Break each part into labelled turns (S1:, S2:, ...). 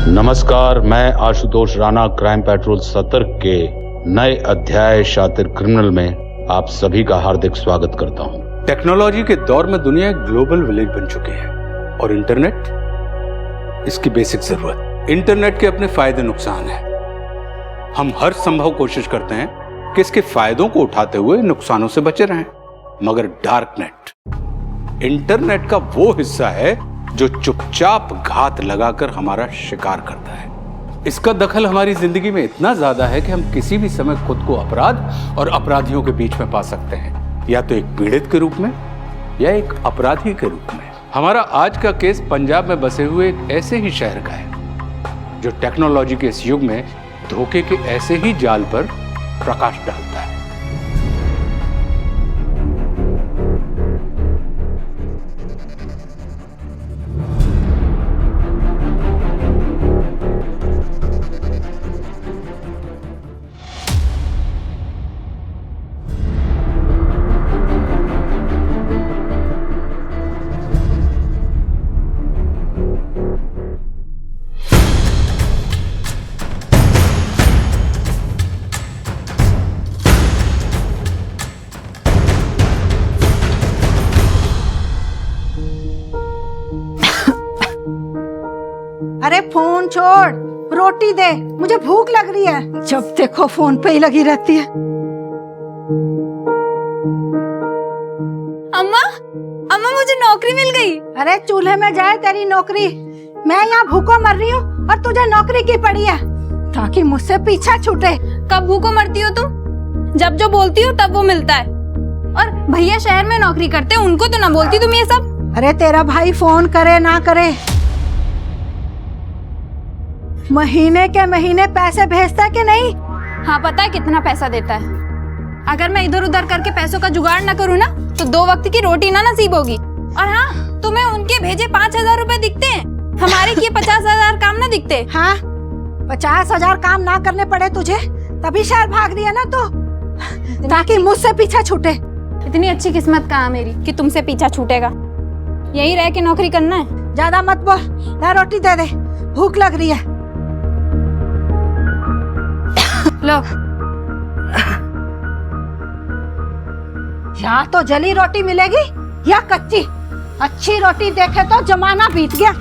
S1: नमस्कार, मैं Ashutosh Rana crime petrol सतर्क के नए अध्याय शातिर क्रिमिनल में आप सभी का हार्दिक स्वागत करता हूं।
S2: टेक्नोलॉजी के दौर में दुनिया एक ग्लोबल विलेज बन चुकी है और इंटरनेट इसकी बेसिक जरूरत। इंटरनेट के अपने फायदे नुकसान हैं। हम हर संभव कोशिश करते हैं कि इसके फायदों को उठाते हुए नुकसानों से बचे रहें, मगर डार्कनेट, इंटरनेट का वो हिस्सा है जो चुपचाप घात लगाकर हमारा शिकार करता है। इसका दखल हमारी जिंदगी में इतना ज्यादा है कि हम किसी भी समय खुद को अपराध और अपराधियों के बीच में पा सकते हैं, या तो एक पीड़ित के रूप में या एक अपराधी के रूप में। हमारा आज का केस पंजाब में बसे हुए एक ऐसे ही शहर का है जो टेक्नोलॉजी के इस युग में धोखे के ऐसे ही जाल पर प्रकाश डालता है।
S3: अरे फोन छोड़, रोटी दे, मुझे भूख लग रही है। जब देखो फोन पे ही लगी रहती है।
S4: अम्मा, अम्मा मुझे नौकरी मिल गई।
S3: अरे चूल्हे में जाए तेरी नौकरी, मैं यहाँ भूखों मर रही हूँ और तुझे नौकरी की पड़ी है ताकि मुझसे पीछा छूटे।
S4: कब भूखों मरती हो तुम? जब जो बोलती हो तब वो मिलता है। और भैया शहर में नौकरी करते, उनको तो ना बोलती तुम ये सब।
S3: अरे तेरा भाई फोन करे ना करे, महीने के महीने पैसे भेजता है कि नहीं?
S4: हाँ पता है कितना पैसा देता है। अगर मैं इधर उधर करके पैसों का जुगाड़ ना करूँ ना तो 2 वक्त की रोटी ना नसीब होगी। और हाँ, तुम्हें उनके भेजे 5,000 रुपए दिखते हैं, हमारे किए 50,000 काम ना दिखते।
S3: हाँ, 50,000 काम ना करने पड़े तुझे, तभी शहर भाग रही है ना तू, ताकि मुझसे पीछा छूटे।
S4: इतनी अच्छी किस्मत कहाँ मेरी कि तुमसे पीछा छूटेगा। यही रह के नौकरी करना है।
S3: ज्यादा मत बोल, ला रोटी दे दे, भूख लग रही है।
S4: लो।
S3: या तो जली रोटी मिलेगी या कच्ची। अच्छी रोटी देखे तो जमाना बीत गया।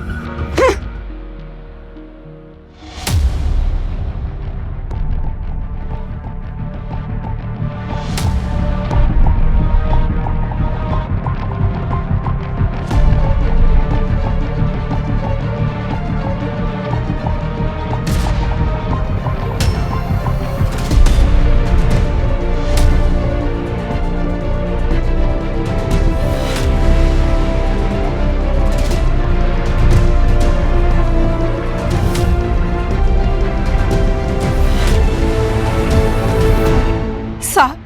S3: साहब,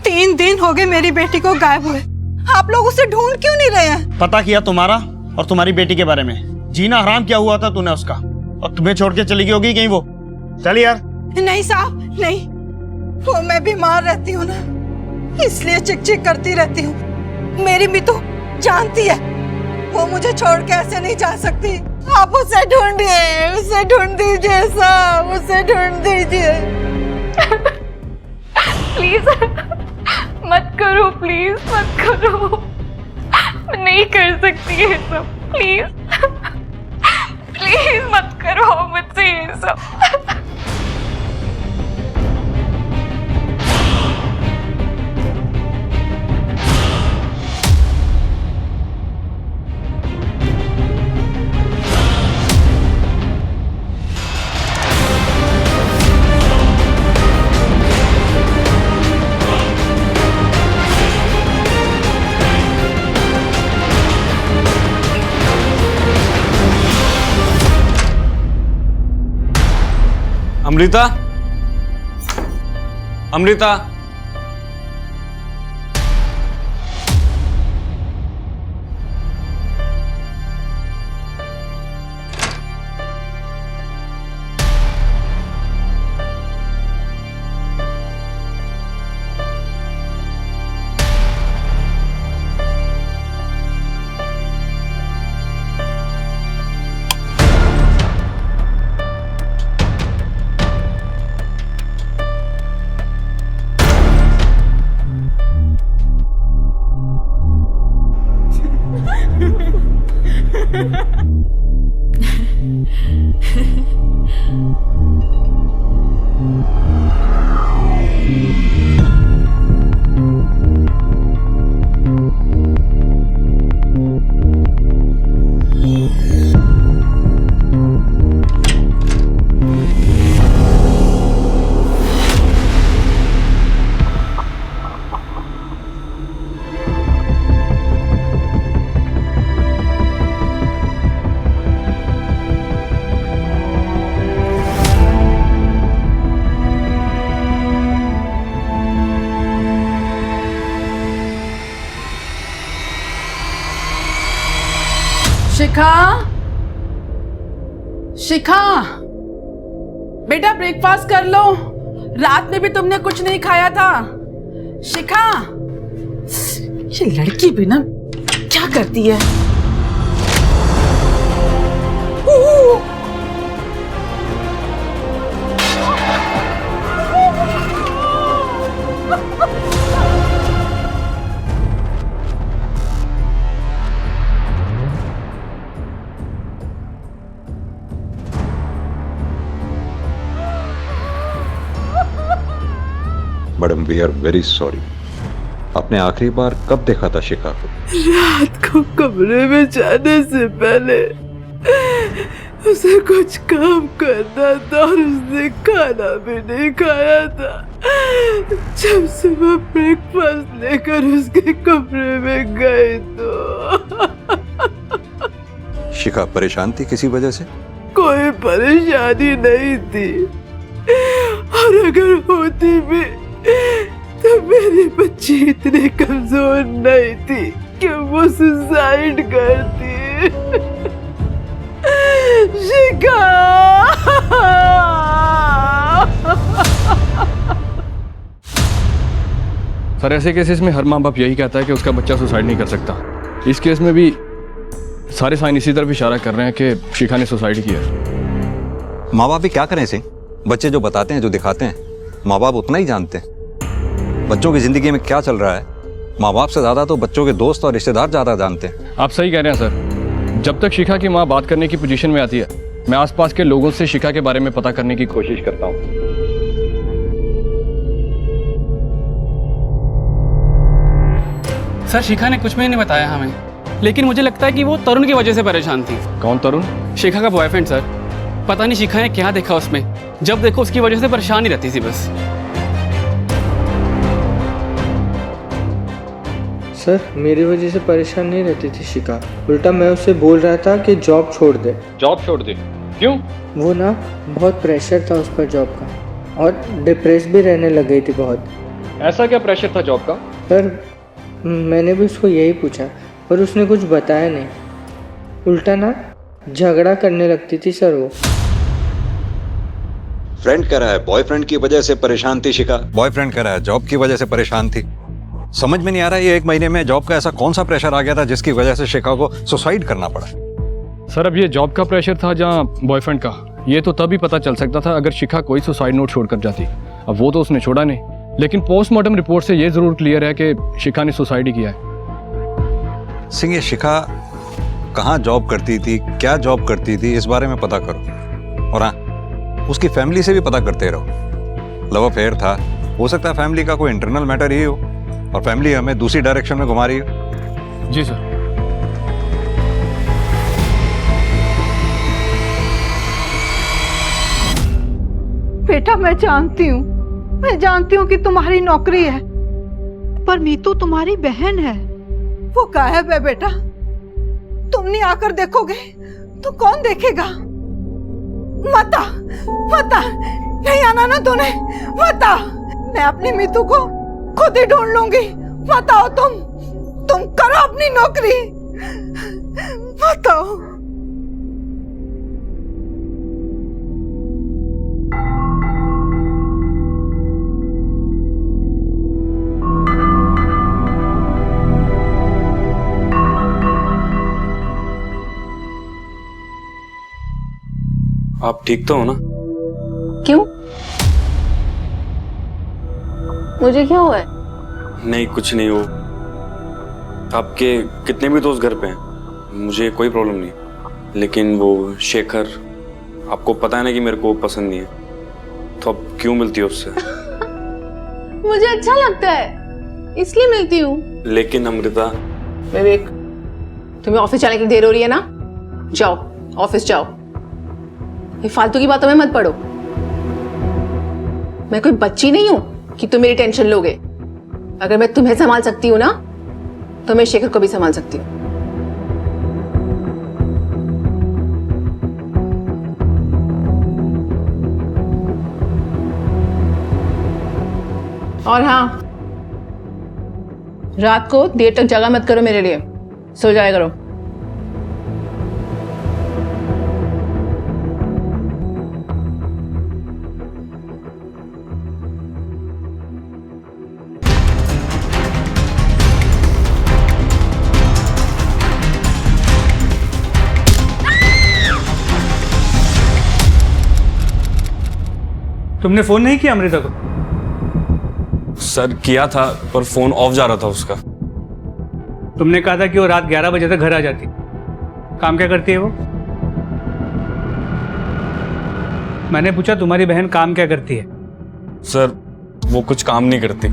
S3: 3 दिन हो गए मेरी बेटी को गायब हुए। आप लोग उसे ढूंढ क्यों नहीं रहे हैं?
S5: पता किया तुम्हारा और तुम्हारी बेटी के बारे में। जीना हराम क्या हुआ था तूने उसका, और तुम्हें छोड़ के चली गई होगी कहीं वो। चल यार।
S3: नहीं साहब, नहीं, वो मैं बीमार रहती हूँ ना, इसलिए चिक चिक करती रहती हूँ। मेरी भी तो जानती है, वो मुझे छोड़ के ऐसे नहीं जा सकती। आप उसे ढूंढिए, उसे ढूंढ दीजिए साहब, उसे ढूंढ दीजिए।
S4: प्लीज मत करो, प्लीज मत करो। मैं नहीं कर सकती ये सब। प्लीज प्लीज मत करो मुझसे ये सब।
S6: अमृता, अमृता, शिखा, शिखा, बेटा ब्रेकफास्ट कर लो। रात में भी तुमने कुछ नहीं खाया था। शिखा, ये लड़की भी ना क्या करती है।
S7: Madam we are very sorry. आपने आखिरी बार कब देखा था शिखा को?
S6: रात को कमरे में जाने से पहले उसे कुछ काम करना था और उसने खाना भी नहीं खाया था। जब सुबह ब्रेकफास्ट लेकर उसके कमरे में गए तो
S7: शिखा परेशान थी किसी वजह से?
S6: कोई परेशानी नहीं थी, और अगर होती भी तो मेरी बच्ची इतनी कमजोर नहीं थी कि वो सुसाइड करती। शिखा,
S8: सर ऐसे केसेस में हर माँ बाप यही कहता है कि उसका बच्चा सुसाइड नहीं कर सकता। इस केस में भी सारे साइन इसी तरफ इशारा कर रहे हैं कि शिखा ने सुसाइड किया।
S7: माँ बाप भी क्या करें सिंह, बच्चे जो बताते हैं, जो दिखाते हैं, माँ बाप उतना ही जानते हैं। बच्चों की जिंदगी में क्या चल रहा है, माँ बाप से ज्यादा तो बच्चों के दोस्त और रिश्तेदार ज्यादा जानते हैं।
S8: आप सही कह रहे हैं सर। जब तक शिखा की माँ बात करने की पोजीशन में आती है, मैं आसपास के लोगों से शिखा के बारे में पता करने की कोशिश करता हूँ।
S9: सर शिखा ने कुछ भी नहीं बताया हमें, लेकिन मुझे लगता है कि वो तरुण की वजह से परेशान थी।
S8: कौन तरुण?
S9: शिखा का बॉयफ्रेंड सर। पता नहीं शिखा ने क्या देखा उसमें, जब देखो उसकी वजह से परेशान ही रहती थी बस।
S10: सर मेरी वजह से परेशान नहीं रहती थी शिखा, उल्टा मैं उससे बोल रहा था कि जॉब छोड़ दे।
S8: जॉब छोड़ दे? क्यों?
S10: वो ना बहुत प्रेशर था उस पर जॉब का, और डिप्रेस भी रहने लग गई थी बहुत।
S8: ऐसा क्या प्रेशर था जॉब का?
S10: सर मैंने भी उसको यही पूछा, पर उसने कुछ बताया नहीं। उल्टा ना झगड़ा करने लगती थी सर वो।
S7: फ्रेंड कह रहा है बॉयफ्रेंड की वजह से परेशान थी शिखा, बॉयफ्रेंड कह रहा है जॉब की वजह से परेशान थी। समझ में नहीं आ रहा है ये 1 महीने में जॉब का ऐसा कौन सा प्रेशर आ गया था जिसकी वजह से शिखा को सुसाइड करना पड़ा।
S8: सर अब ये जॉब का प्रेशर था जहाँ बॉयफ्रेंड का, ये तो तभी पता चल सकता था अगर शिखा कोई सुसाइड नोट छोड़कर जाती। अब वो तो उसने छोड़ा नहीं, लेकिन पोस्टमार्टम रिपोर्ट से ये जरूर क्लियर है कि शिखा ने सुसाइड ही किया है।
S7: सिंह, ये शिखा कहाँ जॉब करती थी, क्या जॉब करती थी, इस बारे में पता करो। और हाँ, उसकी फैमिली से भी पता करते रहो। लव अफेयर था, हो सकता है फैमिली का कोई इंटरनल मैटर ही हो और फैमिली हमें दूसरी डायरेक्शन में घुमा रही हो।
S8: जी सर।
S3: बेटा मैं जानती हूँ कि तुम्हारी नौकरी है, पर मीतू तुम्हारी बहन है। वो गायब है बेटा, तुम नहीं आकर देखोगे तो कौन देखेगा। मत आ, नहीं आना ना तूने, मत आ। मैं अपनी मीतू को खुद ही ढूंढ लूंगी। मत आओ तुम करो अपनी नौकरी, मत आओ।
S9: आप ठीक तो हो ना?
S4: क्यों? मुझे क्या हुआ है?
S9: नहीं कुछ नहीं हो। आपके कितने भी दोस्त घर पे हैं, मुझे कोई प्रॉब्लम नहीं, लेकिन वो शेखर
S11: आपको पता है ना कि मेरे को वो पसंद नहीं है, तो अब क्यों मिलती हो उससे?
S6: मुझे अच्छा लगता है इसलिए मिलती हूँ।
S11: लेकिन अमृता,
S6: विवेक, तुम्हें ऑफिस जाने की देर हो रही है ना, जाओ ऑफिस जाओ। ये फालतू की बातों में मत पड़ो। मैं कोई बच्ची नहीं हूं कि तुम मेरी टेंशन लोगे। अगर मैं तुम्हें संभाल सकती हूँ ना, तो मैं शेखर को भी संभाल सकती हूँ। और हाँ, रात को देर तक जगा मत करो मेरे लिए, सो जाया करो।
S12: तुमने फोन नहीं किया अमृता को?
S11: सर किया था पर फोन ऑफ जा रहा था उसका।
S12: तुमने कहा था कि वो रात 11 बजे तक घर आ जाती। काम क्या करती है वो? मैंने पूछा तुम्हारी बहन काम क्या करती है?
S11: सर वो कुछ काम नहीं करती,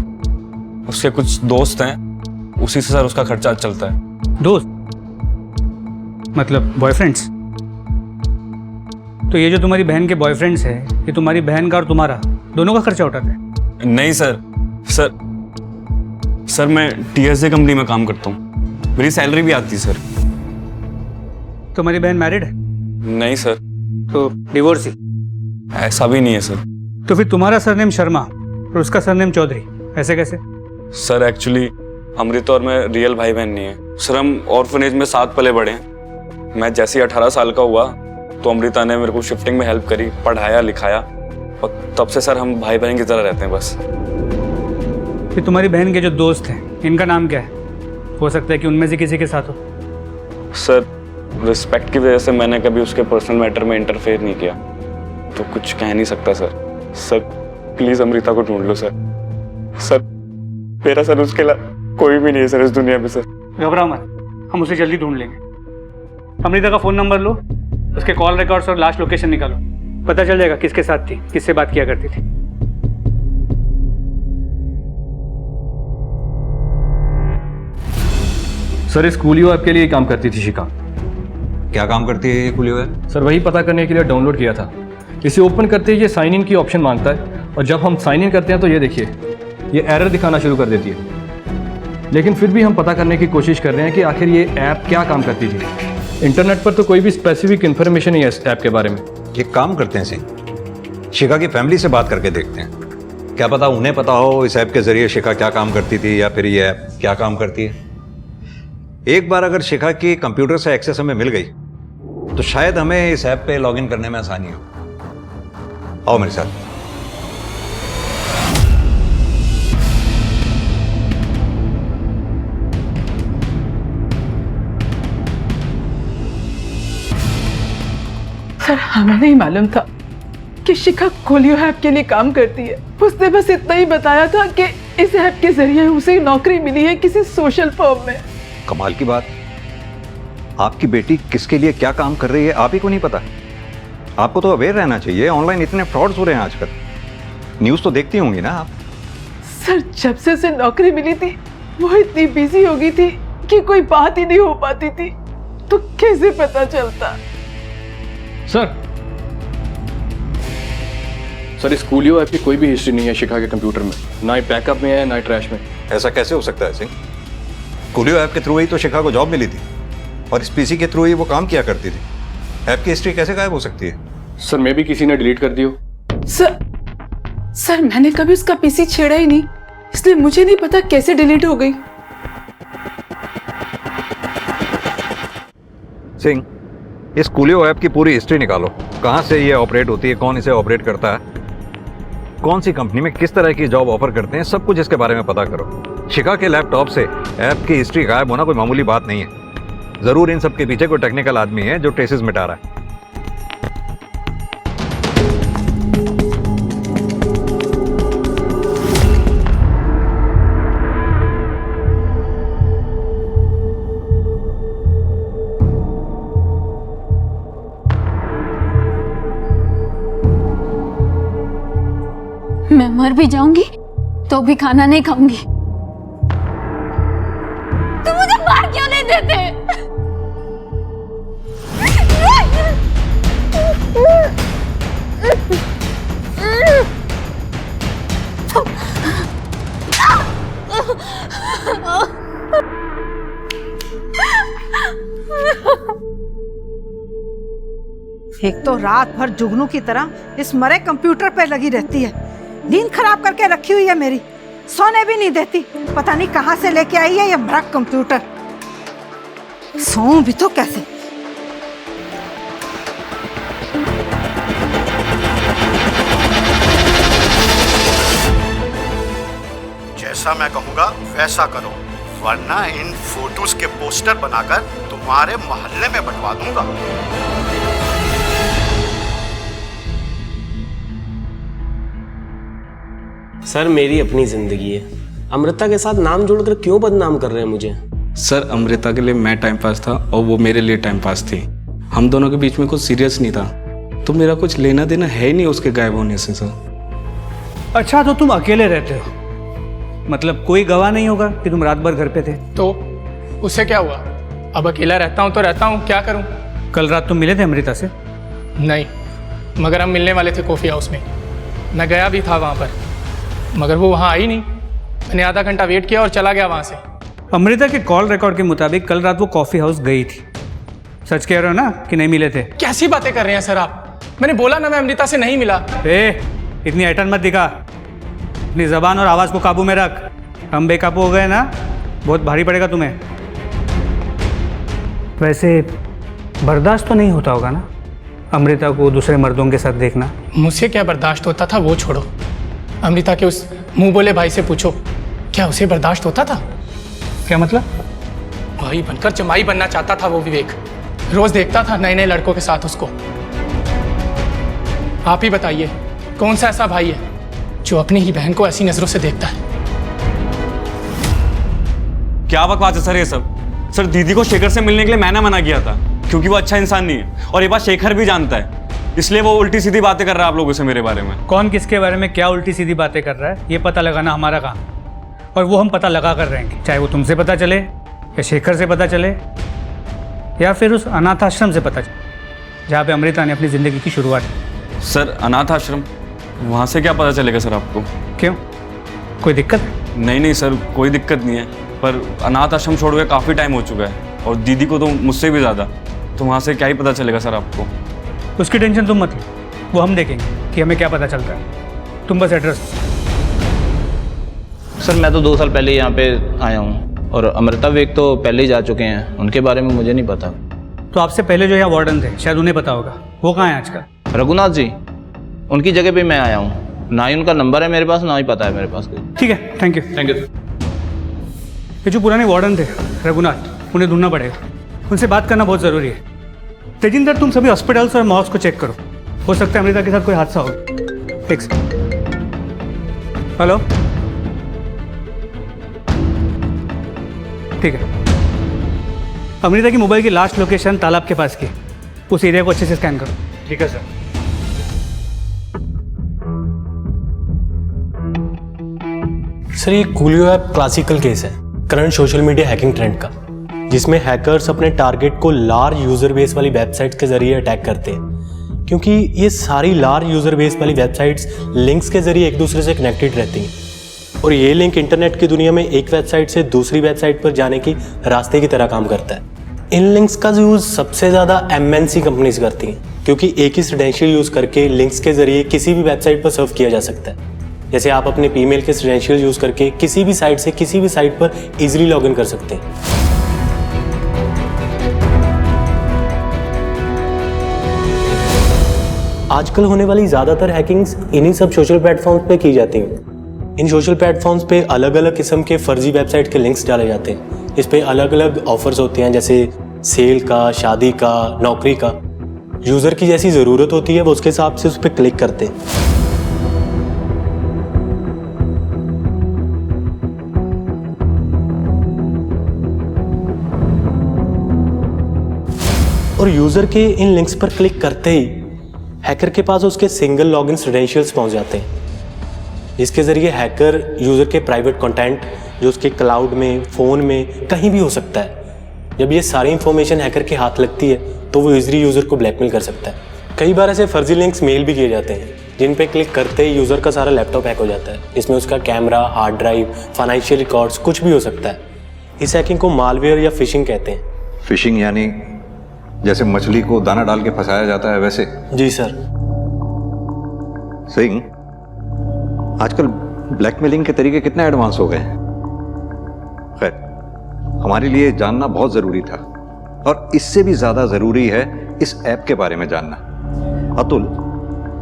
S11: उसके कुछ दोस्त हैं, उसी से सर उसका खर्चा चलता है।
S12: दोस्त मतलब बॉयफ्रेंड्स? तो ये जो तुम्हारी बहन के बॉयफ्रेंड्स है, ये तुम्हारी बहन का और तुम्हारा दोनों का खर्चा उठाते हैं?
S11: नहीं सर मैं TSA कंपनी में काम करता हूँ, मेरी सैलरी भी आती है सर।
S12: तुम्हारी बहन मैरिड है?
S11: नहीं सर।
S12: तो डिवोर्स ही?
S11: ऐसा भी नहीं है सर।
S12: तो फिर तुम्हारा सरनेम शर्मा और उसका सरनेम चौधरी, ऐसे कैसे?
S11: सर एक्चुअली अमृता और मैं रियल भाई बहन नहीं है सर, हम ऑर्फनेज में साथ पले बड़े हैं। मैं जैसे ही 18 साल का हुआ तो अमृता ने मेरे को शिफ्टिंग में हेल्प करी, पढ़ाया लिखाया, और तब से सर हम भाई बहन की तरह रहते हैं बस।
S12: फिर तुम्हारी बहन के जो दोस्त हैं, इनका नाम क्या है? हो सकता है कि उनमें से किसी के साथ हो।
S11: सर रिस्पेक्ट की वजह से मैंने कभी उसके पर्सनल मैटर में इंटरफेयर नहीं किया, तो कुछ कह नहीं सकता सर। सर प्लीज अमृता को ढूंढ लो सर मेरा सर उसके अलावा कोई भी नहीं है सर इस दुनिया में। सर
S12: घबराओ मत, हम उसे जल्दी ढूंढ लेंगे। अमृता का फोन नंबर लो, उसके कॉल रिकॉर्ड्स और लास्ट लोकेशन निकालो, पता चल जाएगा किसके साथ थी, किससे बात किया करती थी।
S8: सर इस कूलियो ऐप के लिए काम करती थी शिखा।
S7: क्या काम करती है ये कूलियो ऐप?
S8: सर वही पता करने के लिए डाउनलोड किया था। इसे ओपन करते ही ये साइन इन की ऑप्शन मांगता है, और जब हम साइन इन करते हैं तो ये देखिए ये एरर दिखाना शुरू कर देती है। लेकिन फिर भी हम पता करने की कोशिश कर रहे हैं कि आखिर ये ऐप क्या काम करती थी। इंटरनेट पर तो कोई भी स्पेसिफिक इन्फॉर्मेशन नहीं है इस ऐप के बारे में।
S7: एक काम करते हैं सिंह, शिखा की फैमिली से बात करके देखते हैं, क्या पता उन्हें पता हो इस ऐप के जरिए शिखा क्या काम करती थी, या फिर ये ऐप क्या काम करती है। एक बार अगर शिखा की कंप्यूटर से एक्सेस हमें मिल गई तो शायद हमें इस ऐप पे लॉगिन करने में आसानी हो। आओ मेरे साथ।
S6: सर हमें नहीं मालूम था कि शिखा कूलियो ऐप के लिए काम करती है। उसने बस इतना ही बताया था कि इस ऐप के जरिए उसे नौकरी मिली है किसी सोशल फर्म में।
S7: कमाल की बात, आपकी बेटी किसके लिए क्या काम कर रही है आप ही को नहीं पता? आपको तो अवेयर रहना चाहिए, ऑनलाइन इतने फ्रॉड्स हो रहे हैं आजकल। न्यूज़ तो देखती होंगी ना आप?
S6: सर जब से उसे नौकरी मिली थी वो इतनी बिजी हो गई थी कि कोई बात ही नहीं हो पाती थी, तो कैसे पता चलता?
S8: सर इस कूलियो ऐप की कोई भी हिस्ट्री नहीं है शिखा के कंप्यूटर में, ना ही बैकअप में है ना ही ट्रैश में।
S7: ऐसा कैसे हो सकता है सिंह? कूलियो ऐप के थ्रू ही तो शिखा को जॉब मिली थी, और इस पीसी के थ्रू ही वो काम किया करती थी। ऐप की हिस्ट्री कैसे गायब हो सकती है?
S8: सर मे भी किसी ने डिलीट कर दी हो।
S6: सर मैंने कभी उसका पीसी छेड़ा ही नहीं, इसलिए मुझे नहीं पता कैसे डिलीट हो गई।
S7: सिंह, इस कूलियो ऐप की पूरी हिस्ट्री निकालो, कहाँ से ये ऑपरेट होती है, कौन इसे ऑपरेट करता है, कौन सी कंपनी में किस तरह की जॉब ऑफर करते हैं, सब कुछ इसके बारे में पता करो। शिखा के लैपटॉप से ऐप की हिस्ट्री गायब होना कोई मामूली बात नहीं है। जरूर इन सब के पीछे कोई टेक्निकल आदमी है जो ट्रेसेस मिटा रहा है।
S4: मैं मर भी जाऊंगी तो भी खाना नहीं खाऊंगी। तुम मुझे मार क्यों नहीं देते?
S3: एक तो रात भर जुगनू की तरह इस मरे कंप्यूटर पे लगी रहती है, नींद खराब करके रखी हुई है मेरी, सोने भी नहीं देती। पता नहीं कहां से लेके आई है ये भ्रक कंप्यूटर। सोऊं भी तो कैसे?
S13: जैसा मैं कहूँगा वैसा करो, वरना इन फोटोज के पोस्टर बनाकर तुम्हारे मोहल्ले में बंटवा दूंगा।
S14: सर मेरी अपनी जिंदगी है, अमृता के साथ नाम जोड़कर क्यों बदनाम कर रहे हैं मुझे?
S11: सर अमृता के लिए मैं टाइम पास था और वो मेरे लिए टाइम पास थी। हम दोनों के बीच में कुछ सीरियस नहीं था, तो मेरा कुछ लेना देना है ही नहीं उसके गायब होने से सर।
S12: अच्छा तो तुम अकेले रहते हो, मतलब कोई गवाह नहीं होगा कि तुम रात भर घर पे थे?
S15: तो उससे क्या हुआ? अब अकेला रहता हूँ तो रहता हूँ, क्या करूँ?
S12: कल रात तुम मिले थे अमृता से?
S15: नहीं, मगर हम मिलने वाले थे कॉफ़ी हाउस में। मैं गया भी था वहाँ पर, मगर वो वहाँ आई नहीं। मैंने आधा घंटा वेट किया और चला गया वहाँ से।
S12: अमृता के कॉल रिकॉर्ड के मुताबिक कल रात वो कॉफ़ी हाउस गई थी। सच कह रहे हो ना कि नहीं मिले थे?
S15: कैसी बातें कर रहे हैं सर आप? मैंने बोला ना मैं अमृता से नहीं मिला।
S12: इतनी ऐठन मत दिखा, अपनी जबान और आवाज़ को काबू में रख। हम बेकाबू हो गए ना, बहुत भारी पड़ेगा तुम्हें। वैसे बर्दाश्त तो नहीं होता होगा ना अमृता को दूसरे मर्दों के साथ देखना?
S15: मुझसे क्या बर्दाश्त होता था वो छोड़ो, अमृता के उस मुंह बोले भाई से पूछो, क्या उसे बर्दाश्त होता था?
S12: क्या मतलब?
S15: भाई बनकर जमाई बनना चाहता था वो विवेक। रोज देखता था नए नए लड़कों के साथ उसको। आप ही बताइए कौन सा ऐसा भाई है जो अपनी ही बहन को ऐसी नजरों से देखता है?
S11: क्या बकवास है सर ये सब? सर दीदी को शेखर से मिलने के लिए मैंने मना किया था क्योंकि वो अच्छा इंसान नहीं है, और ये बात शेखर भी जानता है, इसलिए वो उल्टी सीधी बातें कर रहा है आप लोगों से मेरे बारे में।
S12: कौन किसके बारे में क्या उल्टी सीधी बातें कर रहा है ये पता लगाना हमारा काम, और वो हम पता लगा कर रहेंगे, चाहे वो तुमसे पता चले या शेखर से पता चले या फिर उस अनाथ आश्रम से पता चले जहाँ पे अमृता ने अपनी ज़िंदगी की शुरुआत की।
S11: सर अनाथ आश्रम, वहाँ से क्या पता चलेगा सर आपको?
S12: क्यों, कोई दिक्कत?
S11: नहीं सर कोई दिक्कत नहीं है, पर अनाथ आश्रम छोड़ के काफ़ी टाइम हो चुका है और दीदी को तो मुझसे भी ज़्यादा, तो वहाँ से क्या ही पता चलेगा सर आपको?
S12: उसकी टेंशन तुम मत लो, वो हम देखेंगे कि हमें क्या पता चलता है। तुम बस एड्रेस।
S16: सर मैं तो 2 साल पहले यहाँ पे आया हूँ और अमृता विवेक तो पहले ही जा चुके हैं, उनके बारे में मुझे नहीं पता।
S12: तो आपसे पहले जो यहाँ वार्डन थे शायद उन्हें पता होगा, वो कहाँ है आजकल?
S16: रघुनाथ जी, उनकी जगह पे मैं आया हूँ, ना ही उनका नंबर है मेरे पास, ना ही पता है मेरे पास।
S12: ठीक है, थैंक यू।
S16: Thank you.
S12: ये जो पुराने वार्डन थे रघुनाथ, उन्हें ढूंढना पड़ेगा, उनसे बात करना बहुत ज़रूरी है। तेजिंदर तुम सभी हॉस्पिटल्स और मॉल्स को चेक करो, हो सकता है अमृता के साथ कोई हादसा हो। एक सेकंड। हेलो, ठीक है। अमृता की मोबाइल की लास्ट लोकेशन तालाब के पास की, उस एरिया को अच्छे से स्कैन करो। ठीक है सर।
S14: सर ये कूलियो ऐप क्लासिकल केस है current social media hacking trend का, जिसमें हैकर्स अपने टारगेट को लार्ज यूजर बेस वाली वेबसाइट्स के जरिए अटैक करते हैं, क्योंकि ये सारी लार्ज यूजर बेस वाली वेबसाइट्स लिंक्स के जरिए एक दूसरे से कनेक्टेड रहती हैं, और ये लिंक इंटरनेट की दुनिया में एक वेबसाइट से दूसरी वेबसाइट पर जाने की रास्ते की तरह काम करता है। इन लिंक्स का यूज़ सबसे ज़्यादा MNC कंपनीज करती हैं, क्योंकि एक ही क्रेडेंशियल यूज़ करके लिंक्स के जरिए किसी भी वेबसाइट पर सर्व किया जा सकता है। जैसे आप अपने ईमेल के क्रेडेंशियल यूज़ करके किसी भी साइट से किसी भी साइट पर इजीली लॉगिन कर सकते हैं। आजकल होने वाली ज़्यादातर हैकिंग्स इन्हीं सब सोशल प्लेटफॉर्म्स पे की जाती हैं। इन सोशल प्लेटफॉर्म्स पे अलग अलग किस्म के फर्जी वेबसाइट के लिंक्स डाले जाते हैं। इस पे अलग अलग ऑफर्स होते हैं, जैसे सेल का, शादी का, नौकरी का। यूज़र की जैसी ज़रूरत होती है वो उसके हिसाब से उस पर क्लिक करते हैं। और यूज़र के इन लिंक्स पर क्लिक करते ही हैकर के पास उसके सिंगल लॉगिन क्रेडेंशियल्स पहुंच जाते हैं। जिसके ज़रिए हैकर यूज़र के प्राइवेट कंटेंट जो उसके क्लाउड में, फ़ोन में, कहीं भी हो सकता है। जब ये सारी इंफॉर्मेशन हैकर के हाथ लगती है तो वो ईज़िली यूज़र को ब्लैकमेल कर सकता है। कई बार ऐसे फर्जी लिंक्स मेल भी किए जाते हैं जिन पे क्लिक करते ही यूज़र का सारा लैपटॉप हैक हो जाता है। इसमें उसका camera, hard drive, financial records कुछ भी हो सकता है। इस हैकिंग को मालवेयर या फिशिंग कहते हैं।
S7: फिशिंग यानी जैसे मछली को दाना डाल के फंसाया जाता है वैसे?
S14: जी सर।
S7: सिंह, आजकल ब्लैकमेलिंग के तरीके कितने एडवांस हो गए हैं। खैर, हमारे लिए जानना बहुत जरूरी था और इससे भी ज्यादा जरूरी है इस ऐप के बारे में जानना। अतुल,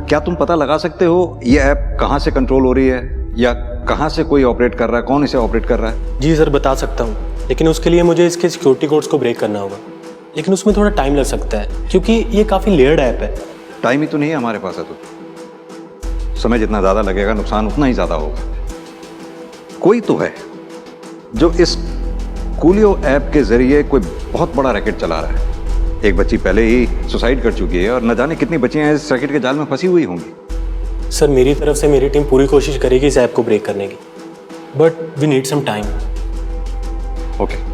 S7: क्या तुम पता लगा सकते हो ये ऐप कहां से कंट्रोल हो रही है या कहां से कोई ऑपरेट कर रहा है, कौन इसे ऑपरेट कर रहा है?
S14: जी सर, बता सकता हूँ, लेकिन उसके लिए मुझे इसके सिक्योरिटी कोड्स को ब्रेक करना होगा। लेकिन उसमें थोड़ा टाइम लग सकता है क्योंकि ये काफ़ी लेयर्ड ऐप है।
S7: टाइम ही तो नहीं है हमारे पास। अतुल, समय जितना ज़्यादा लगेगा नुकसान उतना ही ज़्यादा होगा। कोई तो है जो इस कूलियो ऐप के जरिए कोई बहुत बड़ा रैकेट चला रहा है। एक बच्ची पहले ही सुसाइड कर चुकी है और न जाने कितनी बच्चियां इस रैकेट के जाल में फंसी हुई होंगी।
S14: सर, मेरी तरफ से मेरी टीम पूरी कोशिश करेगी इस ऐप को ब्रेक करने की, but we need some time.
S7: Okay.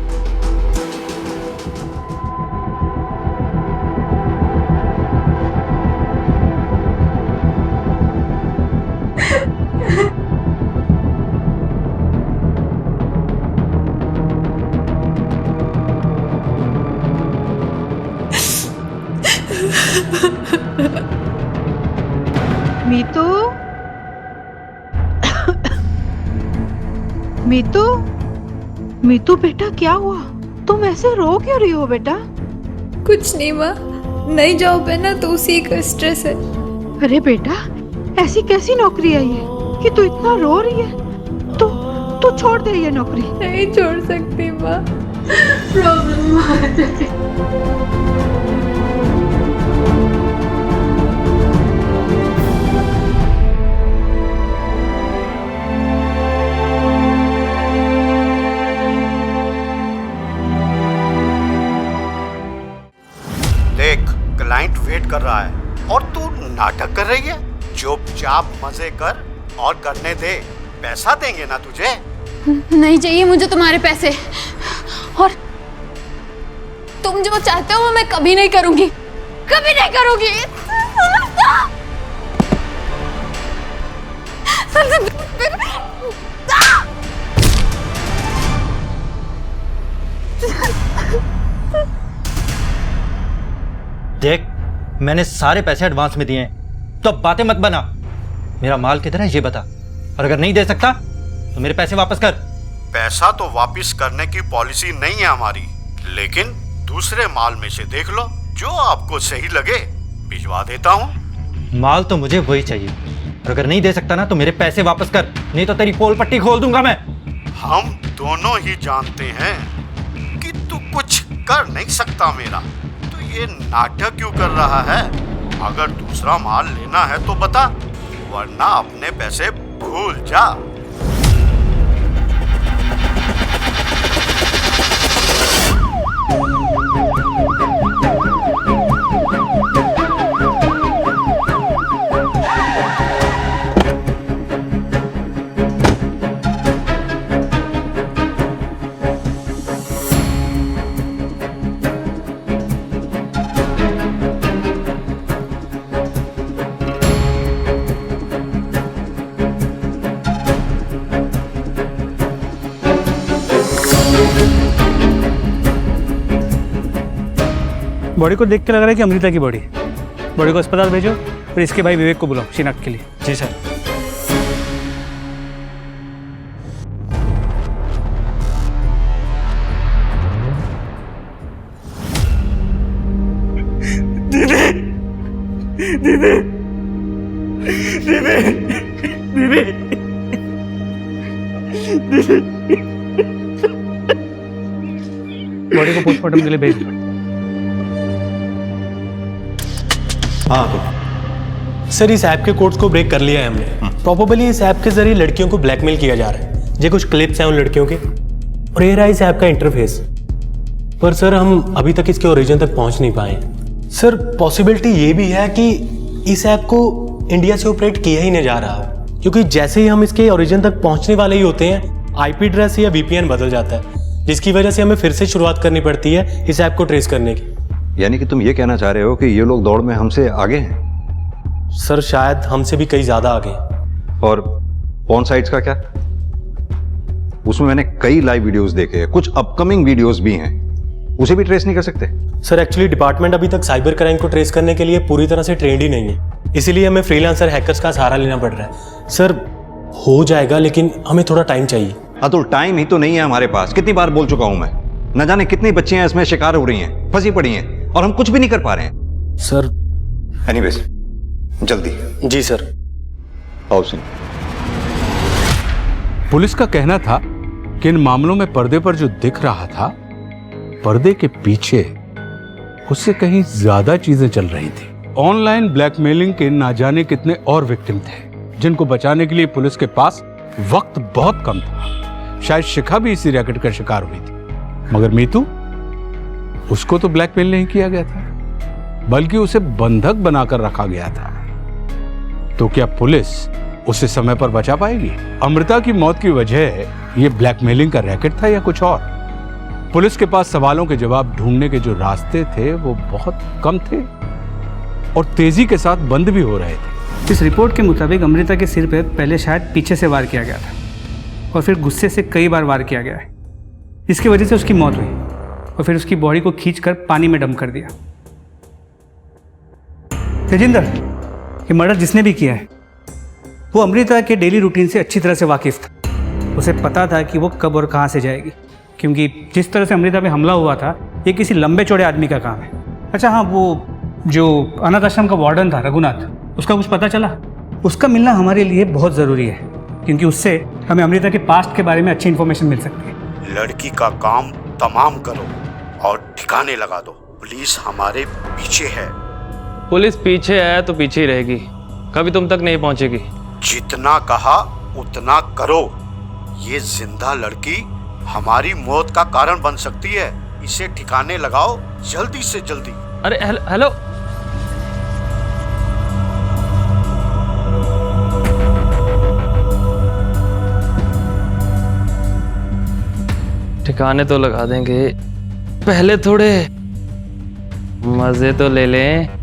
S6: Mitu, Mitu, Mitu बेटा क्या हुआ? तुम ऐसे रो क्यों रही हो बेटा?
S4: कुछ नहीं माँ, नई जॉब है ना तो उसी का स्ट्रेस है।
S6: अरे बेटा, ऐसी कैसी नौकरी है ये कि तू इतना रो रही है? तू छोड़ दे ये नौकरी।
S4: नहीं छोड़ सकती माँ, प्रॉब्लम आ जाती।
S13: क्लाइंट वेट कर रहा है और तू नाटक कर रही है। चुपचाप मजे कर और करने दे, पैसा देंगे ना तुझे।
S4: नहीं चाहिए मुझे तुम्हारे पैसे, और तुम जो चाहते हो वो मैं कभी नहीं करूंगी, कभी नहीं करूंगी।
S5: देख, मैंने सारे पैसे एडवांस में दिए हैं, तो अब बातें मत बना। मेरा माल किधर है ये बता, और अगर नहीं दे सकता तो मेरे पैसे वापस कर।
S13: पैसा तो वापस करने की पॉलिसी नहीं है हमारी, लेकिन दूसरे माल में से देख लो, जो आपको सही लगे भिजवा देता हूँ।
S5: माल तो मुझे वही चाहिए, और अगर नहीं दे सकता ना तो मेरे पैसे वापस कर, नहीं तो तेरी पोल पट्टी खोल दूंगा मैं।
S13: हम दोनों ही जानते हैं कि तू कुछ कर नहीं सकता मेरा, ये नाटक क्यों कर रहा है? अगर दूसरा माल लेना है तो बता, वरना अपने पैसे भूल जा।
S12: बॉडी को देख के लग रहा है कि अमृता की बॉडी। बॉडी को अस्पताल भेजो और इसके भाई विवेक को बुलाओ शिनाख्त के लिए।
S5: जी सर।
S12: दीदी, दीदी, दीदी, दीदी, दीदी, बॉडी को पोस्टमार्टम के लिए भेज दो।
S14: हाँ सर, इस ऐप के कोड्स को ब्रेक कर लिया है हमने। प्रोबेबली इस ऐप के जरिए लड़कियों को ब्लैकमेल किया जा रहा है। ये कुछ क्लिप्स हैं उन लड़कियों के, और ये रहा इस ऐप का इंटरफेस। पर सर, हम अभी तक इसके ओरिजिन तक पहुंच नहीं पाए। सर, पॉसिबिलिटी ये भी है कि इस ऐप को इंडिया से ऑपरेट किया ही नहीं जा रहा, क्योंकि जैसे ही हम इसके ओरिजिन तक पहुंचने वाले ही होते हैं, आईपी एड्रेस या वीपीएन बदल जाता है, जिसकी वजह से हमें फिर से शुरुआत करनी पड़ती है इस ऐप को ट्रेस करने की।
S7: यानी कि तुम ये कहना चाह रहे हो कि ये लोग दौड़ में हमसे आगे हैं?
S14: सर शायद हमसे भी कई ज्यादा आगे हैं।
S7: और पॉर्न साइट्स का क्या? उसमें मैंने कई लाइव वीडियोस देखे हैं, कुछ अपकमिंग वीडियोस भी हैं, उसे भी ट्रेस नहीं कर सकते?
S14: सर एक्चुअली डिपार्टमेंट अभी तक साइबर क्राइम को ट्रेस करने के लिए पूरी तरह से ट्रेंड ही नहीं है, इसीलिए हमें फ्रीलांसर हैकर्स का सहारा लेना पड़ रहा है। सर हो जाएगा, लेकिन हमें थोड़ा टाइम चाहिए।
S7: अतुल, टाइम ही तो नहीं है हमारे पास। कितनी बार बोल चुका हूं मैं, न जाने कितनी बच्चियां इसमें शिकार हो रही हैं, फंसी पड़ी हैं, और हम कुछ भी नहीं कर पा रहे हैं।
S14: सर
S7: एनीवेज, जल्दी।
S14: जी सर।
S7: आओ सिंह।
S2: पुलिस का कहना था कि इन मामलों में पर्दे पर जो दिख रहा था, पर्दे के पीछे उससे कहीं ज्यादा चीजें चल रही थी। ऑनलाइन ब्लैकमेलिंग के ना जाने कितने और विक्टिम थे, जिनको बचाने के लिए पुलिस के पास वक्त बहुत कम था। शायद शिखा भी इसी रैकेट का शिकार हुई थी, मगर मीतू, उसको तो ब्लैकमेल नहीं किया गया था, बल्कि उसे बंधक बनाकर रखा गया था। तो क्या पुलिस उसे समय पर बचा पाएगी? अमृता की मौत की वजह ये ब्लैकमेलिंग का रैकेट था या कुछ और? पुलिस के पास सवालों के जवाब ढूंढने के जो रास्ते थे वो बहुत कम थे और तेजी के साथ बंद भी हो रहे थे।
S12: इस रिपोर्ट के मुताबिक अमृता के सिर पे पहले शायद पीछे से वार किया गया था और फिर गुस्से से कई बार वार किया गया है, जिसकी वजह से उसकी मौत हुई और फिर उसकी बॉडी को खींचकर पानी में डंप कर दिया। तेजिंदर, ये मर्डर जिसने भी किया है वो अमृता के डेली रूटीन से अच्छी तरह से वाकिफ था। उसे पता था कि वो कब और कहाँ से जाएगी, क्योंकि जिस तरह से अमृता पे हमला हुआ था ये किसी लंबे चौड़े आदमी का काम है। अच्छा हाँ, वो जो अनाथ आश्रम का वार्डन था रघुनाथ, उसका कुछ पता चला? उसका मिलना हमारे लिए बहुत ज़रूरी है, क्योंकि उससे हमें अमृता के पास्ट के बारे में अच्छी इन्फॉर्मेशन मिल सकती है।
S13: लड़की का काम तमाम करो और ठिकाने लगा दो। पुलिस हमारे पीछे है।
S17: पुलिस पीछे है तो पीछे ही रहेगी, कभी तुम तक नहीं पहुंचेगी।
S13: जितना कहा उतना करो। ये जिंदा लड़की हमारी मौत का कारण बन सकती है, इसे ठिकाने लगाओ जल्दी से जल्दी।
S17: अरे हेलो, ठिकाने तो लगा देंगे, पहले थोड़े मजे तो ले लें।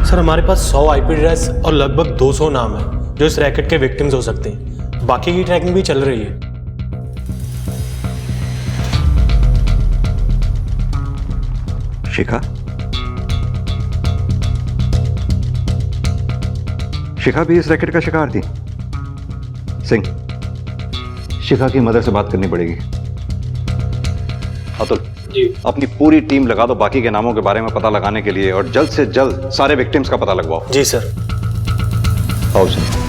S14: सर हमारे पास 100 आईपी एड्रेस और लगभग 200 नाम है जो इस रैकेट के विक्टिम्स हो सकते हैं। बाकी की ट्रैकिंग भी चल रही है।
S7: शिखा? शिखा भी इस रैकेट का शिकार थी? सिंह, शिखा की मदर से बात करनी पड़ेगी। अतुल जी, अपनी पूरी टीम लगा दो बाकी के नामों के बारे में पता लगाने के लिए, और जल्द से जल्द सारे विक्टिम्स का पता लगवाओ।
S14: जी सर।
S7: आओ सिंह।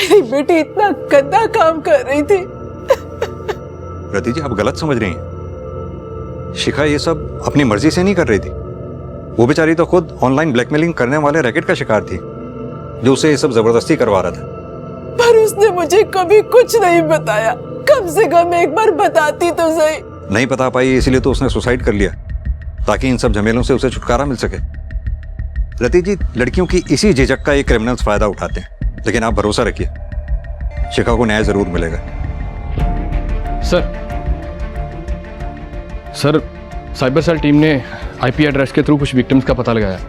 S6: मेरी बेटी इतना गंदा काम कर रही थी।
S7: रति जी, आप गलत समझ रही हैं। शिखा ये सब अपनी मर्जी से नहीं कर रही थी। वो बेचारी तो खुद ऑनलाइन ब्लैकमेलिंग करने वाले रैकेट का शिकार थी, जो उसे ये सब जबरदस्ती करवा रहा था।
S6: पर उसने मुझे कभी कुछ नहीं बताया। कम से कम एक बार बताती तो सही।
S7: नहीं बता पाई, इसलिए तो उसने सुसाइड कर लिया, ताकि इन सब झमेलों से उसे छुटकारा मिल सके। रति जी, लड़कियों की इसी झिझक का ये क्रिमिनल्स फायदा उठाते हैं, लेकिन आप भरोसा रखिए, शिखा को न्याय जरूर मिलेगा।
S8: Sir, sir, cyber cell team ने आईपी एड्रेस के थ्रू कुछ विक्टिम्स का पता लगाया,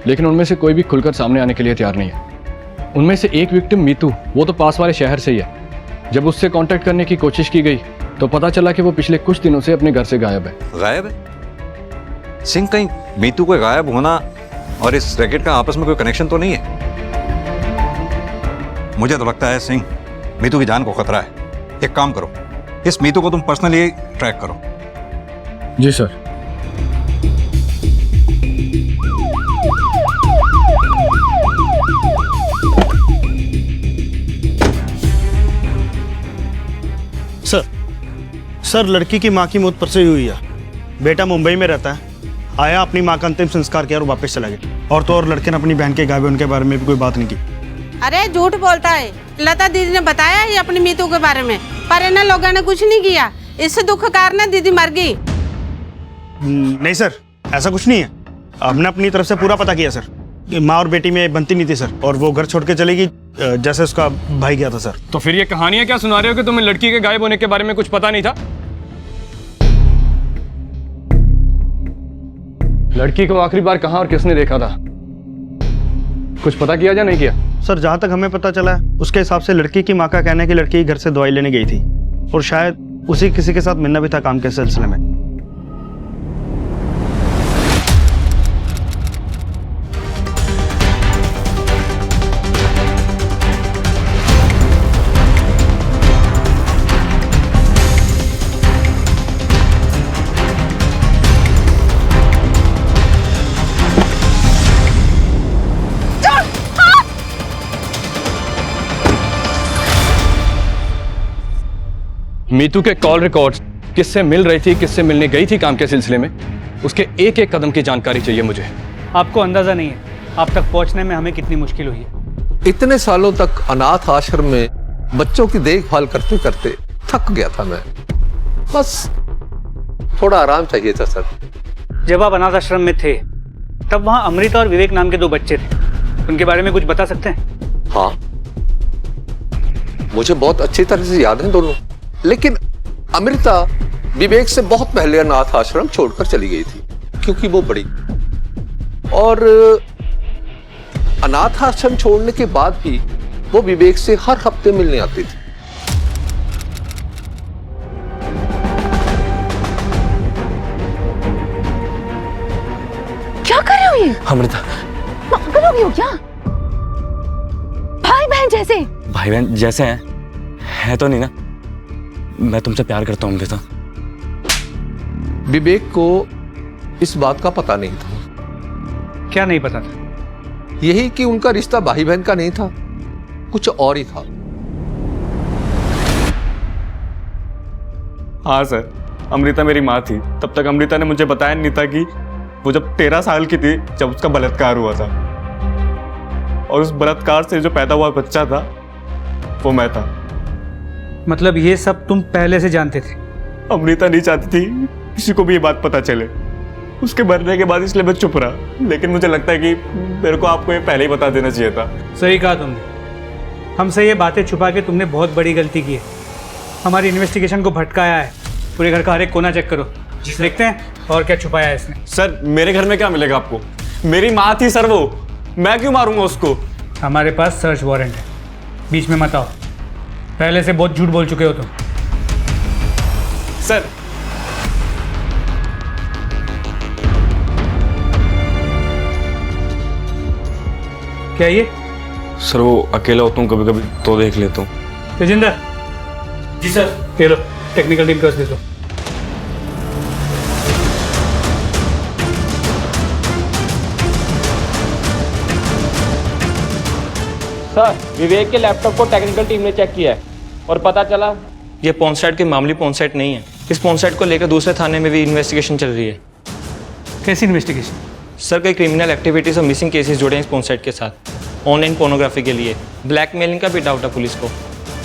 S8: लेकिन उनमें से कोई भी खुलकर सामने आने के लिए तैयार नहीं है। उनमें से एक विक्टिम मीतू, वो तो पास वाले शहर से ही है। जब उससे कांटेक्ट करने की कोशिश की गई तो पता चला कि वो पिछले कुछ दिनों से अपने घर से गायब है।
S7: गायब है? सिंह, कहीं मीतू को गायब होना और इस रैकेट का आपस में कोई कनेक्शन तो नहीं है? मुझे तो लगता है सिंह, मीतू की जान को खतरा है। एक काम करो, इस मीतू को तुम पर्सनली ट्रैक करो।
S8: जी सर।
S18: सर, लड़की की माँ की मौत परसों ही हुई है। बेटा मुंबई में रहता है, आया, अपनी माँ का अंतिम संस्कार किया और वापस चला गया। और तो और लड़के ने अपनी बहन के गायब होने के बारे में भी कोई बात नहीं की।
S19: अरे झूठ बोलता है। लता दीदी ने बताया ही अपनी मीतू के बारे में, पर इन लोगों ने कुछ नहीं किया। इससे दुख कारण दीदी मर गई।
S18: नहीं सर, ऐसा कुछ नहीं है। हमने अपनी तरफ से पूरा पता किया सर। माँ और बेटी में बनती नहीं थी सर, और वो घर छोड़ के चली गई जैसे उसका भाई गया था सर।
S8: तो फिर ये कहानियां क्या सुना रहे हो कि तुम्हें लड़की के गायब होने के बारे में कुछ पता नहीं था? लड़की को आखिरी बार कहां और किसने देखा था? कुछ पता किया या नहीं किया?
S18: सर, जहाँ तक हमें पता चला है उसके हिसाब से लड़की की माँ का कहना है कि लड़की घर से दवाई लेने गई थी और शायद उसी किसी के साथ मिलना भी था काम के सिलसिले में।
S8: मीतू के कॉल रिकॉर्ड्स, किससे मिल रही थी, किससे मिलने गई थी काम के सिलसिले में, उसके एक एक कदम की जानकारी चाहिए मुझे।
S12: आपको अंदाजा नहीं है आप तक पहुंचने में हमें कितनी मुश्किल हुई है।
S20: इतने सालों तक अनाथ आश्रम में बच्चों की देखभाल करते करते थक गया था मैं। बस थोड़ा आराम चाहिए था सर।
S12: जब आप अनाथ आश्रम में थे तब वहां अमृता और विवेक नाम के दो बच्चे थे, उनके बारे में कुछ बता सकते हैं?
S20: हाँ, मुझे बहुत अच्छी तरह से याद है दोनों। लेकिन अमृता विवेक से बहुत पहले अनाथ आश्रम छोड़कर चली गई थी क्योंकि वो बड़ी, और अनाथ आश्रम छोड़ने के बाद भी वो विवेक से हर हफ्ते मिलने आती थी।
S21: क्या कर रहे हो ये?
S11: अमृता,
S21: पागल हो गई हो क्या? भाई बहन जैसे?
S11: भाई बहन जैसे हैं, है तो नहीं ना? मैं तुमसे प्यार करता हूँ अमृता।
S20: विवेक को इस बात का पता नहीं था।
S12: क्या नहीं पता था?
S20: यही कि उनका रिश्ता भाई बहन का नहीं था, कुछ और ही था।
S11: हाँ सर, अमृता मेरी माँ थी। तब तक अमृता ने मुझे बताया नहीं था कि वो जब 13 साल की थी जब उसका बलात्कार हुआ था, और उस बलात्कार से जो पैदा हुआ बच्चा था वो मैं था।
S12: मतलब ये सब तुम पहले से जानते थे?
S11: अमृता नहीं चाहती थी किसी को भी ये बात पता चले, उसके मरने के बाद, इसलिए मैं चुप रहा। लेकिन मुझे लगता है कि मेरे को आपको ये पहले ही बता देना चाहिए था।
S12: सही कहा तुमने। हमसे ये बातें छुपा के तुमने बहुत बड़ी गलती की है। हमारी इन्वेस्टिगेशन को भटकाया है। पूरे घर का हर एक कोना चेक करो, देखते हैं और क्या छुपाया है इसने।
S11: सर, मेरे घर में क्या मिलेगा आपको? मेरी माँ थी सर वो, मैं क्यों मारूंगा उसको?
S12: हमारे पास सर्च वारंट है, बीच में मत आओ। पहले से बहुत झूठ बोल चुके हो तुम।
S11: सर,
S12: क्या ये?
S11: सर वो अकेला होता हूँ कभी कभी तो देख लेता हूँ।
S12: तेजिंदर। जी सर। ये लो, टेक्निकल टीम को दे दो।
S22: सर, विवेक के लैपटॉप को टेक्निकल टीम ने चेक किया है और पता चला ये पोर्न साइट की मामूली पोर्न साइट नहीं है। इस पोर्न साइट को लेकर दूसरे थाने में भी इन्वेस्टिगेशन चल रही है।
S12: कैसी इन्वेस्टिगेशन?
S22: सर, कई क्रिमिनल एक्टिविटीज और मिसिंग केसेस जुड़े हैं इस पोर्न साइट के साथ। ऑनलाइन पोर्नोग्राफी के लिए ब्लैकमेलिंग का भी डाउट है पुलिस को।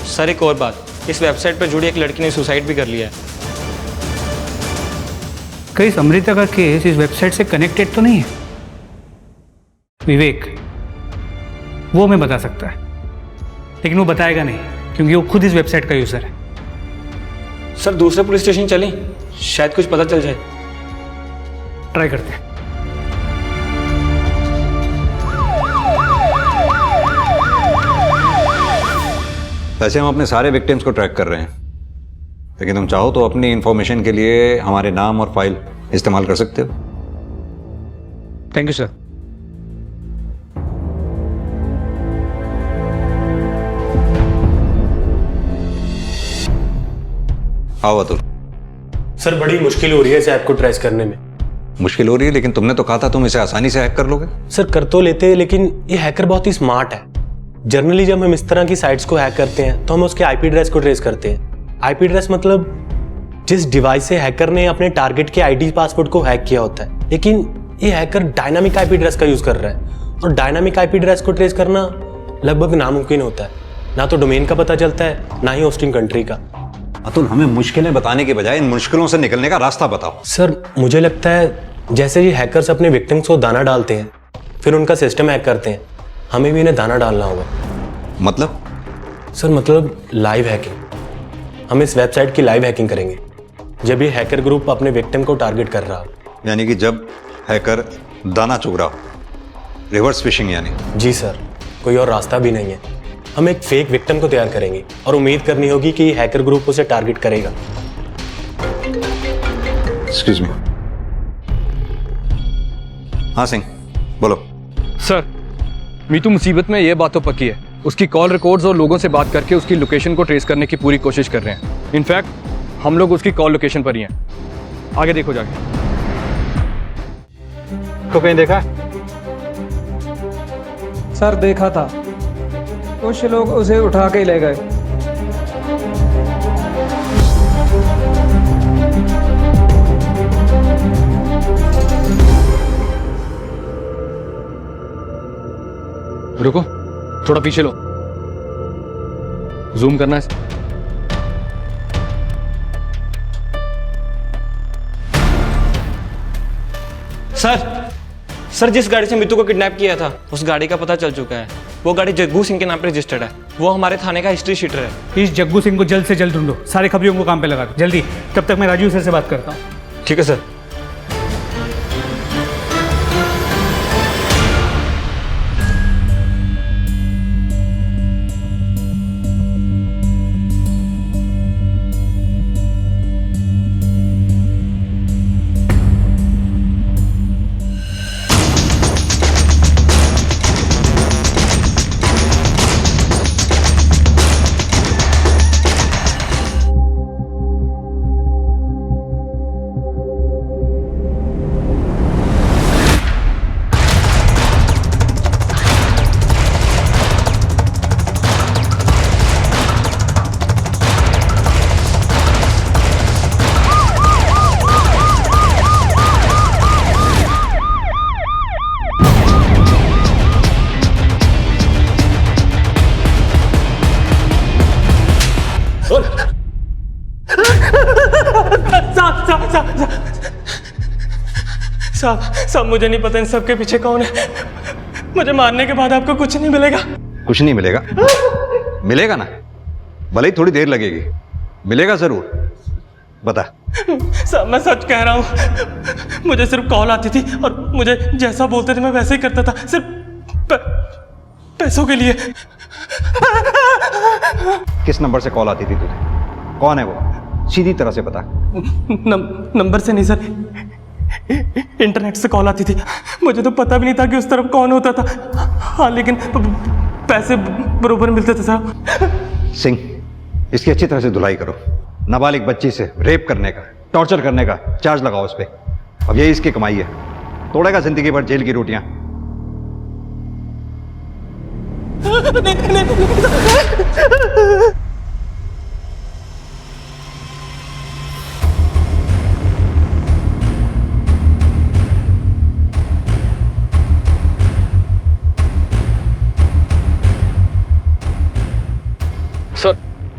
S22: सर, एक और बात, इस वेबसाइट पर जुड़ी एक लड़की ने सुसाइड भी कर लिया है।
S12: कहीं अमृता का केस इस वेबसाइट से कनेक्टेड तो नहीं है? विवेक, वो हमें बता सकता है, लेकिन वो बताएगा नहीं क्योंकि वो खुद इस वेबसाइट का यूजर है।
S22: सर, दूसरे पुलिस स्टेशन चलें, शायद कुछ पता चल जाए।
S12: ट्राई करते हैं।
S7: वैसे हम अपने सारे विक्टिम्स को ट्रैक कर रहे हैं, लेकिन तुम चाहो तो अपनी इंफॉर्मेशन के लिए हमारे नाम और फाइल इस्तेमाल कर सकते हो।
S22: Thank you sir.
S7: आओ अतुल।
S14: सर बड़ी मुश्किल हो रही है इस ऐप को ट्रेस करने में।
S7: मुश्किल हो रही है, लेकिन तुमने तो कहा था तुम इसे आसानी से हैक कर लोगे।
S14: सर कर तो लेते हैं, लेकिन ये हैकर बहुत ही स्मार्ट है। जनरली जब हम इस तरह की साइट्स को हैक करते हैं तो हम उसके आईपी एड्रेस को ट्रेस करते हैं। आईपी एड्रेस मतलब जिस डिवाइस से हैकर ने अपने टारगेट के आईडी पासवर्ड को हैक किया होता है। लेकिन ये हैकर डायनामिक आईपी एड्रेस का यूज कर रहा है, और डायनामिक आईपी एड्रेस को ट्रेस करना लगभग नामुमकिन होता है। ना तो डोमेन का पता चलता है, ना ही होस्टिंग कंट्री का।
S7: अतुल, हमें मुश्किलें बताने के बजाय इन मुश्किलों से निकलने का रास्ता बताओ।
S14: सर मुझे लगता है जैसे ये हैकर्स अपने विक्टिम्स को दाना डालते हैं, फिर उनका सिस्टम हैक करते हैं, हमें भी इन्हें दाना डालना होगा।
S7: मतलब?
S14: सर मतलब लाइव हैकिंग। हम इस वेबसाइट की लाइव हैकिंग करेंगे जब ये हैकर ग्रुप अपने विक्टिम को टारगेट कर रहा हो।
S7: यानी कि जब हैकर दाना चुग रहा हो, रिवर्स फिशिंग यानी।
S14: जी सर, कोई और रास्ता भी नहीं है। हम एक फेक विक्टिम को तैयार करेंगे और उम्मीद करनी होगी कि हैकर ग्रुप उसे टारगेट करेगा।
S7: Excuse me. हाँ सिंह, बोलो।
S8: सर मीतू मुसीबत में ये बात तो पक्की है। उसकी कॉल रिकॉर्ड्स और लोगों से बात करके उसकी लोकेशन को ट्रेस करने की पूरी कोशिश कर रहे हैं। इनफैक्ट हम लोग उसकी कॉल लोकेशन पर ही हैं। आगे देखो जाके।
S12: को कहीं देखा?
S1: सर देखा था, कुछ लोग उसे उठा के ले गए।
S8: रुको, थोड़ा पीछे लो, जूम करना है।
S22: सर जिस गाड़ी से मितू को किडनैप किया था उस गाड़ी का पता चल चुका है। वो गाड़ी जग्गू सिंह के नाम पर रजिस्टर्ड है। वो हमारे थाने का हिस्ट्री शीटर है।
S12: इस जग्गू सिंह को जल्द से जल्द ढूंढो, सारे खबरियों को काम पे लगा दो जल्दी। तब तक मैं राजू सर से बात करता हूँ।
S22: ठीक है सर। साहब मुझे नहीं पता इन सबके पीछे कौन है। मुझे मारने के बाद आपको कुछ नहीं मिलेगा।
S7: कुछ नहीं मिलेगा? मिलेगा ना, भले ही थोड़ी देर लगेगी, मिलेगा जरूर। बता।
S22: साहब मैं सच कह रहा हूँ, मुझे सिर्फ कॉल आती थी और मुझे जैसा बोलते थे मैं वैसे ही करता था, सिर्फ पैसों के लिए।
S7: किस नंबर से कॉल आती थी तुझे? कौन है वो? सीधी तरह से बता।
S22: नंबर से नहीं सर, इंटरनेट से कॉल आती थी। मुझे तो पता भी नहीं था कि उस तरफ कौन होता था। हाँ लेकिन पैसे बरोबर मिलते थे साहब।
S7: सिंह, इसकी अच्छी तरह से धुलाई करो। नाबालिग बच्ची से रेप करने का, टॉर्चर करने का चार्ज लगाओ उस पर। अब यही इसकी कमाई है, तोड़ेगा जिंदगी भर जेल की रोटियां।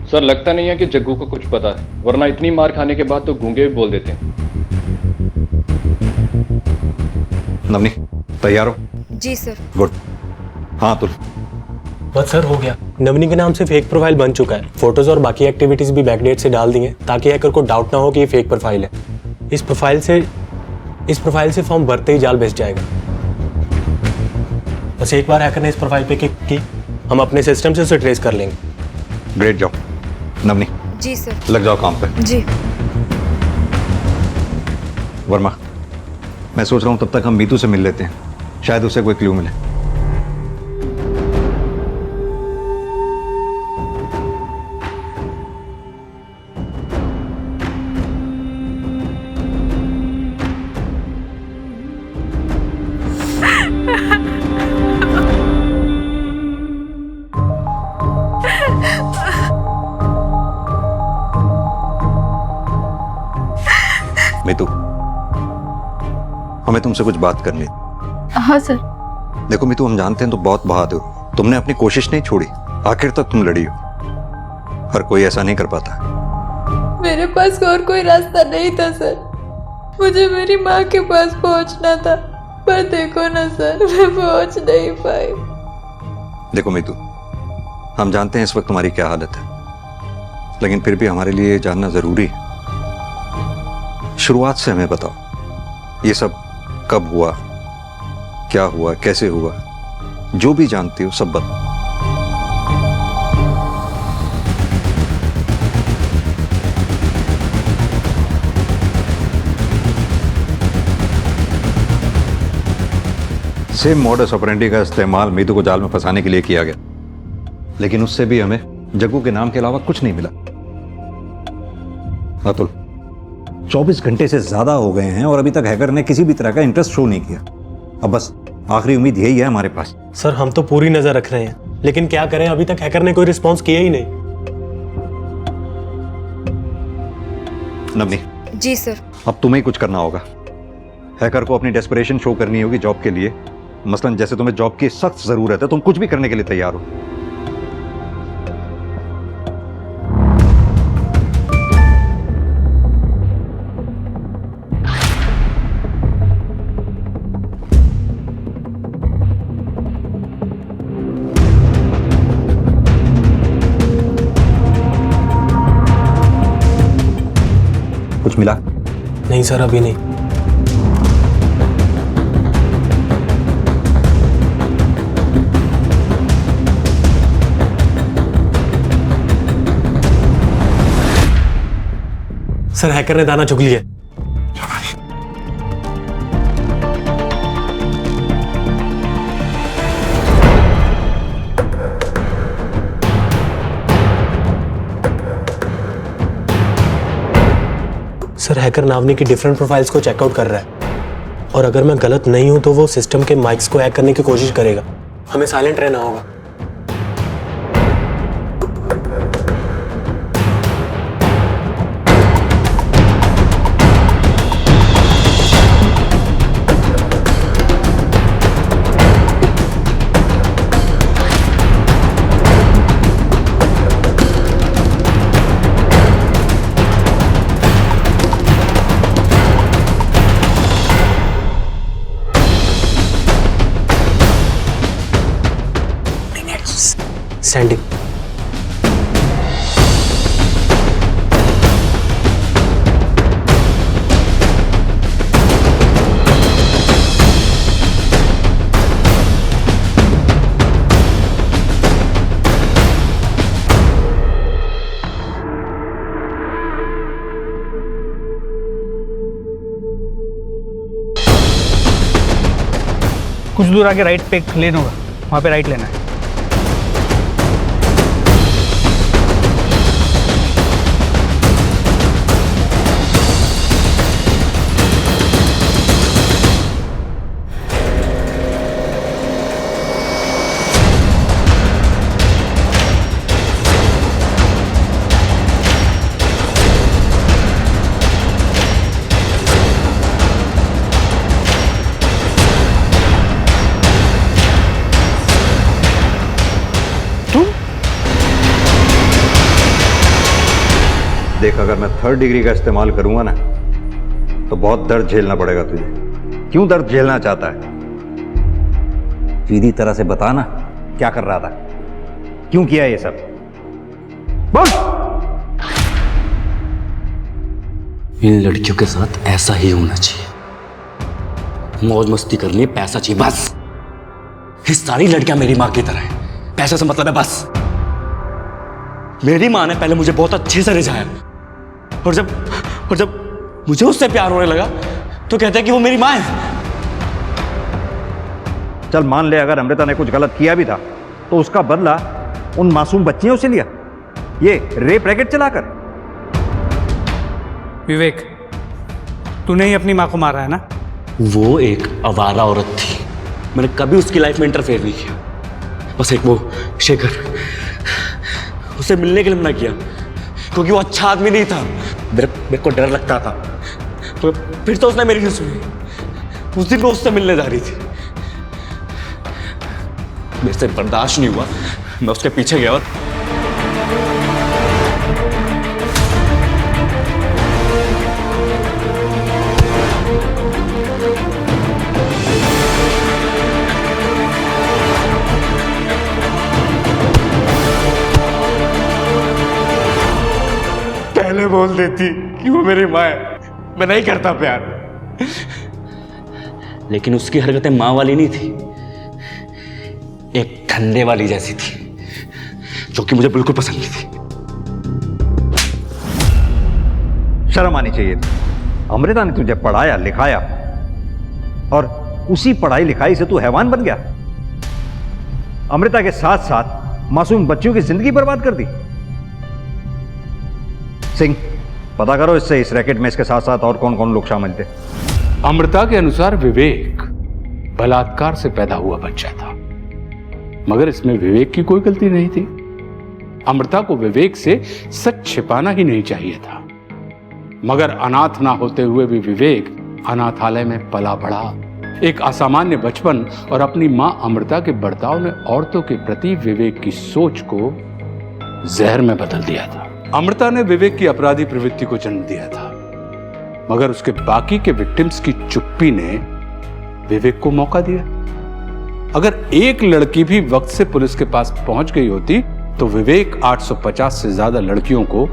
S8: सर लगता नहीं है कि जग्गू को कुछ पता है, वरना इतनी मार खाने के बाद तो गूंगे भी बोल देते हैं।
S7: नवनी तैयार हो?
S4: जी सर।
S7: गुड। हाँ तुल।
S14: बस सर हो गया। नवनी के नाम से फेक प्रोफाइल बन चुका है। फोटोज और बाकी एक्टिविटीज भी बैकडेट से डाल दी हैं ताकि हैकर को डाउट ना हो कि ये फेक प्रोफाइल है। इस प्रोफाइल से इस प्रोफाइल से फॉर्म भरते ही जाल बेच जाएगा। बस एक बार हैकर ने इस प्रोफाइल पे क्लिक की, हम अपने सिस्टम से उसे ट्रेस कर लेंगे।
S7: ग्रेट जॉब नवनी।
S4: जी सर।
S7: लग जाओ काम पे।
S4: जी।
S7: वर्मा, मैं सोच रहा हूँ तब तक हम मीतू से मिल लेते हैं, शायद उसे कोई क्लू मिले। मीतू, हमें तुमसे कुछ बात करनी है।
S21: हाँ सर।
S7: देखो मीतू, हम जानते हैं तो बहुत बहादुर हो, तुमने अपनी कोशिश नहीं छोड़ी, आखिर तक तुम लड़ी हो। हर कोई ऐसा नहीं कर पाता।
S21: मेरे पास और कोई रास्ता नहीं था सर, मुझे मेरी माँ के पास पहुंचना था, पर देखो ना सर, मैं पहुंच नहीं पाई।
S7: देखो मीतू, हम जानते हैं इस वक्त तुम्हारी क्या हालत है, लेकिन फिर भी हमारे लिए ये जानना जरूरी है। शुरुआत से हमें बताओ, ये सब कब हुआ, क्या हुआ, कैसे हुआ, जो भी जानती हो सब बताओ। सेम मॉडस ऑपरेंडी का इस्तेमाल मीतू को जाल में फंसाने के लिए किया गया, लेकिन उससे भी हमें जग्गू के नाम के अलावा कुछ नहीं मिला। अतुल, 24 घंटे से ज्यादा हो गए हैं और अभी तक हैकर ने किसी भी तरह का इंटरेस्ट शो नहीं किया। अब बस आखिरी उम्मीद यही है हमारे पास।
S14: सर हम तो पूरी नजर रख रहे हैं, लेकिन क्या करें, अभी तक हैकर ने कोई रिस्पॉन्स किया ही नहीं। नवनी।
S4: जी सर।
S7: अब तुम्हें ही कुछ करना होगा। हैकर को अपनी डेस्परेशन शो करनी होगी जॉब के लिए। मसलन जैसे तुम्हें जॉब की सख्त जरूरत है, तुम कुछ भी करने के लिए तैयार हो। कुछ मिला?
S14: नहीं सर, अभी नहीं। सर हैकर ने दाना चुग लिया। सर हैकर नावनी की डिफरेंट प्रोफाइल्स को चेकआउट कर रहा है, और अगर मैं गलत नहीं हूं तो वो सिस्टम के माइक्स को हैक करने की कोशिश करेगा। हमें साइलेंट रहना होगा। सेंडिंग।
S12: कुछ दूर आगे राइट पे एक लेन होगा, वहाँ पे राइट लेना है।
S7: देख, अगर मैं 3rd डिग्री का इस्तेमाल करूंगा ना तो बहुत दर्द झेलना पड़ेगा तुझे। क्यों दर्द झेलना चाहता है? सीधी तरह से बता ना, क्या कर रहा था, क्यों किया ये सब? बोल।
S9: इन लड़कियों के साथ ऐसा ही होना चाहिए। मौज मस्ती करनी है, पैसा चाहिए बस। ये सारी लड़कियां मेरी माँ की तरह हैं, पैसे से मतलब है बस। मेरी माँ ने पहले मुझे बहुत अच्छे से रिझाया, और जब मुझे उससे प्यार होने लगा तो कहते हैं कि वो मेरी माँ है।
S7: चल मान ले अगर अमृता ने कुछ गलत किया भी था तो उसका बदला उन मासूम बच्चियों से लिया, ये रेप रैकेट चलाकर।
S12: विवेक, तूने ही अपनी माँ को मारा है ना?
S9: वो एक आवारा औरत थी, मैंने कभी उसकी लाइफ में इंटरफेयर नहीं किया। बस एक वो शेखर, उसे मिलने के लिए मना किया क्योंकि वो अच्छा आदमी नहीं था। मेरे को डर लगता था, तो फिर तो उसने मेरी नहीं सुनी। उस दिन वो उससे मिलने जा रही थी, मेरे से बर्दाश्त नहीं हुआ, मैं उसके पीछे गया और
S22: पहले बोल देती कि वो मेरी माँ है, मैं नहीं करता प्यार।
S9: लेकिन उसकी हरकतें माँ वाली नहीं थी, एक धंधे वाली जैसी थी, जो कि मुझे बिल्कुल पसंद नहीं थी।
S7: शर्म आनी चाहिए थी। अमृता ने तुझे पढ़ाया लिखाया और उसी पढ़ाई लिखाई से तू हैवान बन गया। अमृता के साथ साथ मासूम बच्चियों की जिंदगी बर्बाद कर दी। सिंह, पता करो इससे इस रैकेट में इसके साथ साथ और कौन कौन लोग शामिल थे।
S2: अमृता के अनुसार विवेक बलात्कार से पैदा हुआ बच्चा था, मगर इसमें विवेक की कोई गलती नहीं थी। अमृता को विवेक से सच छिपाना ही नहीं चाहिए था, मगर अनाथ ना होते हुए भी विवेक अनाथालय में पला बढ़ा। एक असामान्य बचपन और अपनी मां अमृता के बर्ताव ने औरतों के प्रति विवेक की सोच को जहर में बदल दिया था। अमृता ने विवेक की अपराधी प्रवृत्ति को जन्म दिया था, मगर उसके बाकी के विक्टिम्स की चुप्पी ने विवेक को मौका दिया। अगर एक लड़की भी वक्त से पुलिस के पास पहुंच गई होती तो विवेक 850 से ज्यादा लड़कियों को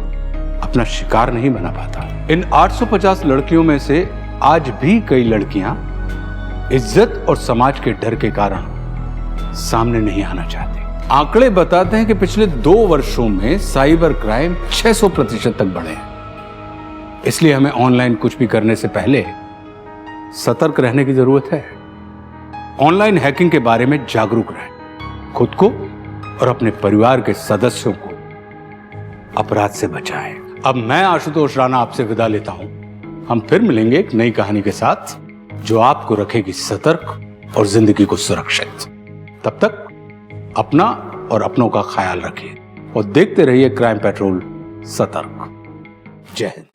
S2: अपना शिकार नहीं बना पाता। इन 850 लड़कियों में से आज भी कई लड़कियां इज्जत और समाज के डर के कारण सामने नहीं आना चाहती। आंकड़े बताते हैं कि पिछले 2 वर्षों में साइबर क्राइम 600% तक बढ़े हैं। इसलिए हमें ऑनलाइन कुछ भी करने से पहले सतर्क रहने की जरूरत है। ऑनलाइन हैकिंग के बारे में जागरूक रहें, खुद को और अपने परिवार के सदस्यों को अपराध से बचाएं। अब मैं आशुतोष राणा आपसे विदा लेता हूं। हम फिर मिलेंगे एक नई कहानी के साथ जो आपको रखेगी सतर्क और जिंदगी को सुरक्षित। तब तक अपना और अपनों का ख्याल रखिए और देखते रहिए क्राइम पेट्रोल सतर्क। जय हिंद।